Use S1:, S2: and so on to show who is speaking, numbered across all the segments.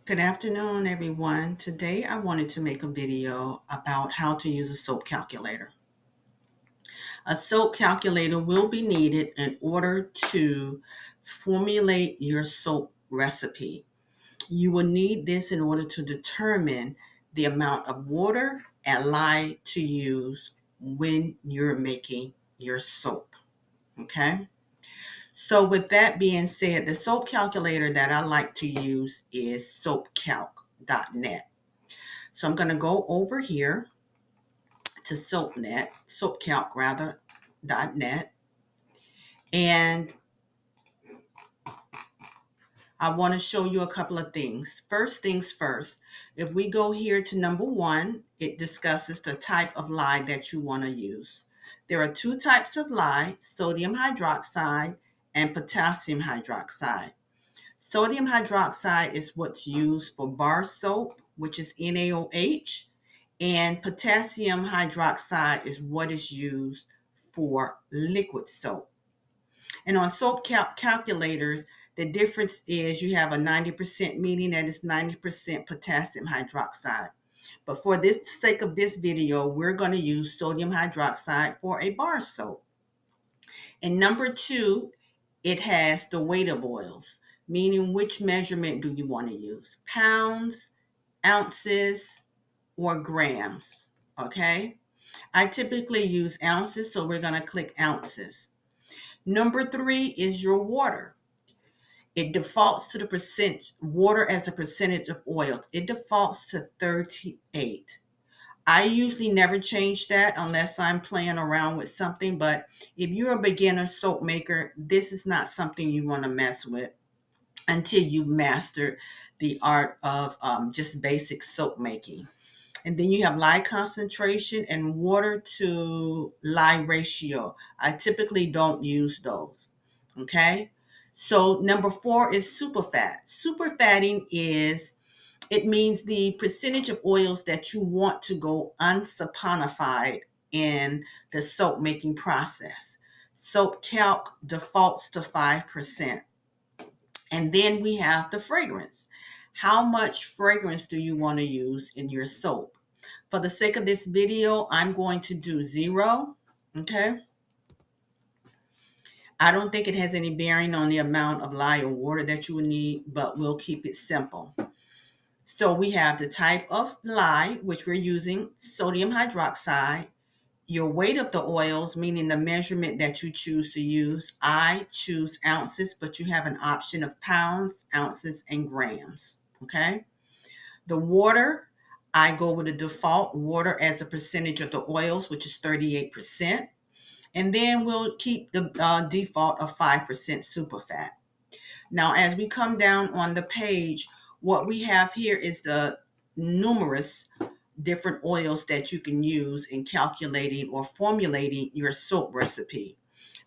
S1: Good afternoon, everyone. Today I wanted to make a video about how to use a soap calculator. A soap calculator will be needed in order to formulate your soap recipe. You will need this in order to determine the amount of water and lye to use when you're making your soap. Okay? So, with that being said, the soap calculator that I like to use is soapcalc.net. So I'm going to go over here to soapcalc rather, .net, and I want to show you a couple of things. First things first, if we go here to number one, it discusses the type of lye that you want to use. There are two types of lye, sodium hydroxide and potassium hydroxide. Sodium hydroxide is what's used for bar soap, which is NaOH, and potassium hydroxide is what is used for liquid soap. And on soap calculators, the difference is you have a 90%, meaning that it's 90% potassium hydroxide. But for this sake of this video, we're going to use sodium hydroxide for a bar soap. And number two, it has the weight of oils, meaning which measurement do you want to use? Pounds, ounces, or grams, okay? I typically use ounces, so we're going to click ounces. Number three is your water. It defaults to the percent water as a percentage of oil. It defaults to 38. I usually never change that unless I'm playing around with something. But if you're a beginner soap maker, this is not something you want to mess with until you've mastered the art of just basic soap making. And then you have lye concentration and water to lye ratio. I typically don't use those. Okay. So number four is superfat. Superfatting it means the percentage of oils that you want to go unsaponified in the soap making process. Soap calc defaults to 5%. And then we have the fragrance. How much fragrance do you want to use in your soap? For the sake of this video, I'm going to do 0. Okay. I don't think it has any bearing on the amount of lye or water that you will need, but we'll keep it simple. So we have the type of lye, which we're using sodium hydroxide, your weight of the oils, meaning the measurement that you choose to use. I choose ounces, but you have an option of pounds, ounces, and grams. Okay. The water, I go with the default water as a percentage of the oils, which is 38%. And then we'll keep the default of 5% superfat. Now, as we come down on the page, what we have here is the numerous different oils that you can use in calculating or formulating your soap recipe.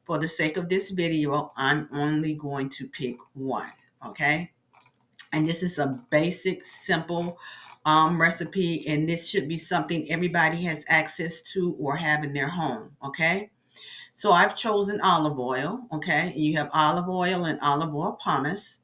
S1: For the sake of this video, I'm only going to pick one, okay? And this is a basic, simple recipe, and this should be something everybody has access to or have in their home, okay? So I've chosen olive oil, okay? You have olive oil and olive oil pumice.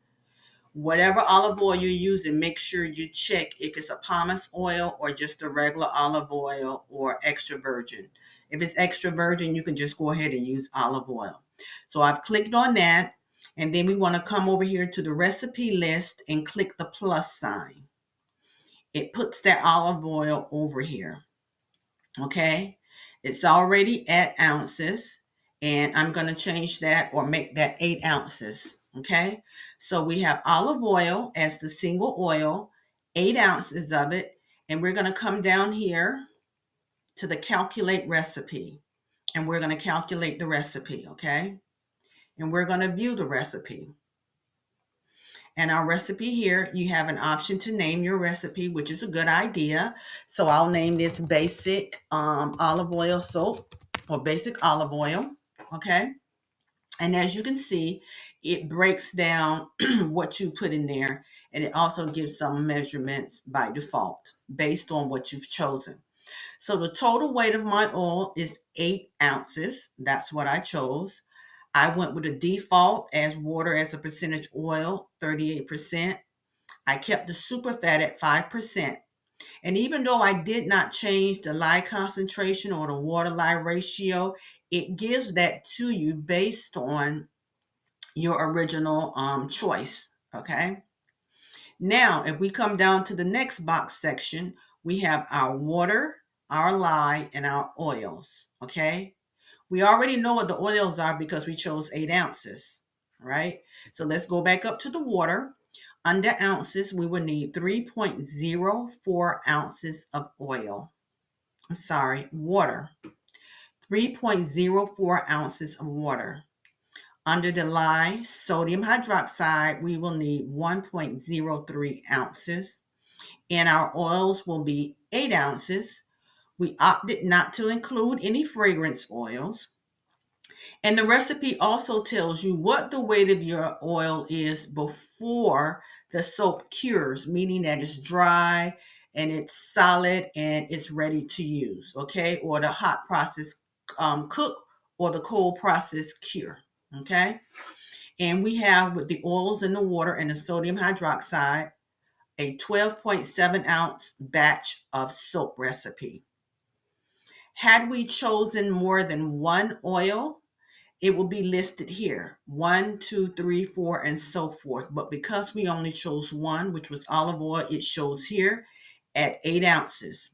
S1: Whatever olive oil you're using, make sure you check if it's a pumice oil or just a regular olive oil or extra virgin. If it's extra virgin, you can just go ahead and use olive oil. So I've clicked on that, and then we want to come over here to the recipe list and click the plus sign. It puts that olive oil over here. Okay, it's already at ounces, and I'm going to change that or make that 8 ounces. Okay, so we have olive oil as the single oil, 8 ounces of it, and we're going to come down here to the calculate recipe, and we're going to calculate the recipe. Okay, and we're going to view the recipe. And our recipe here, you have an option to name your recipe, which is a good idea. So I'll name this basic olive oil soap or basic olive oil. Okay. And as you can see, it breaks down what you put in there. And it also gives some measurements by default based on what you've chosen. So the total weight of my oil is 8 ounces. That's what I chose. I went with a default as water as a percentage oil, 38%. I kept the super fat at 5%. And even though I did not change the lye concentration or the water lye ratio, it gives that to you based on your original choice. Okay. Now, if we come down to the next box section, we have our water, our lye, and our oils. Okay. We already know what the oils are because we chose 8 ounces, right? So let's go back up to the water. Under ounces, we will need 3.04 ounces of oil. I'm sorry, water. 3.04 ounces of water. Under the lye, sodium hydroxide, we will need 1.03 ounces. And our oils will be 8 ounces. We opted not to include any fragrance oils. And the recipe also tells you what the weight of your oil is before the soap cures, meaning that it's dry and it's solid and it's ready to use, okay? Or the hot process cook or the cold process cure, okay? And we have with the oils and the water and the sodium hydroxide, a 12.7 ounce batch of soap recipe. Had we chosen more than one oil, it will be listed here 1, 2, 3, 4, and so forth. But because we only chose one, which was olive oil, it shows here at 8 ounces.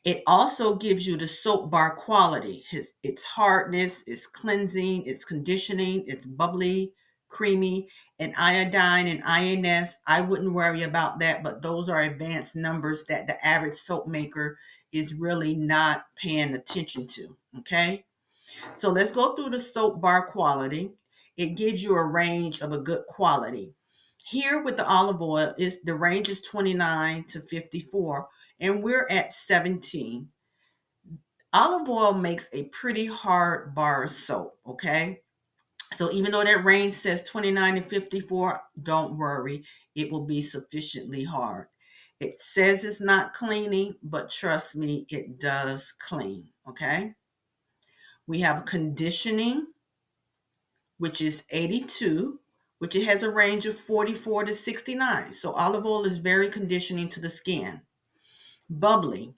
S1: It also gives you the soap bar quality, its hardness, its cleansing, its conditioning, its bubbly, creamy, and iodine and INS. I wouldn't worry about that, but those are advanced numbers that the average soap maker is really not paying attention to, okay? So let's go through the soap bar quality. It gives you a range of a good quality. Here with the olive oil, the range is 29 to 54, and we're at 17. Olive oil makes a pretty hard bar of soap, okay? So even though that range says 29 to 54, don't worry. It will be sufficiently hard. It says it's not cleaning, but trust me, it does clean, okay? We have conditioning, which is 82, which it has a range of 44 to 69. So olive oil is very conditioning to the skin. Bubbly,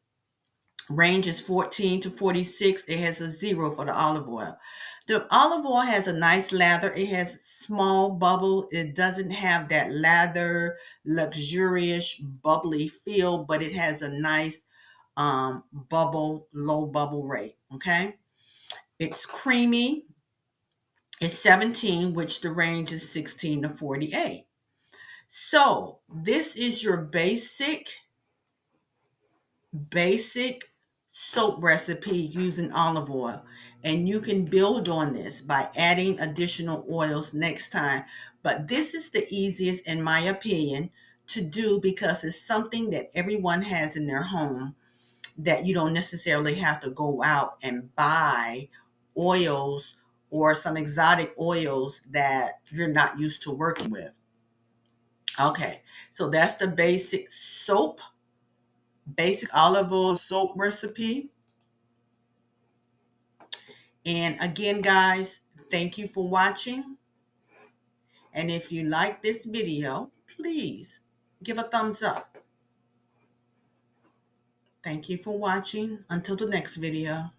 S1: range is 14 to 46. It has a 0 for the olive oil. The olive oil has a nice lather. It has small bubble. It doesn't have that lather, luxurious, bubbly feel, but it has a nice bubble, low bubble rate, okay? It's creamy. It's 17, which the range is 16 to 48. So this is your basic soap recipe using olive oil. And you can build on this by adding additional oils next time. But this is the easiest, in my opinion, to do because it's something that everyone has in their home that you don't necessarily have to go out and buy oils or some exotic oils that you're not used to working with. Okay, so that's the basic olive oil soap recipe. And again, guys, thank you for watching. And if you like this video, please give a thumbs up. Thank you for watching. Until the next video.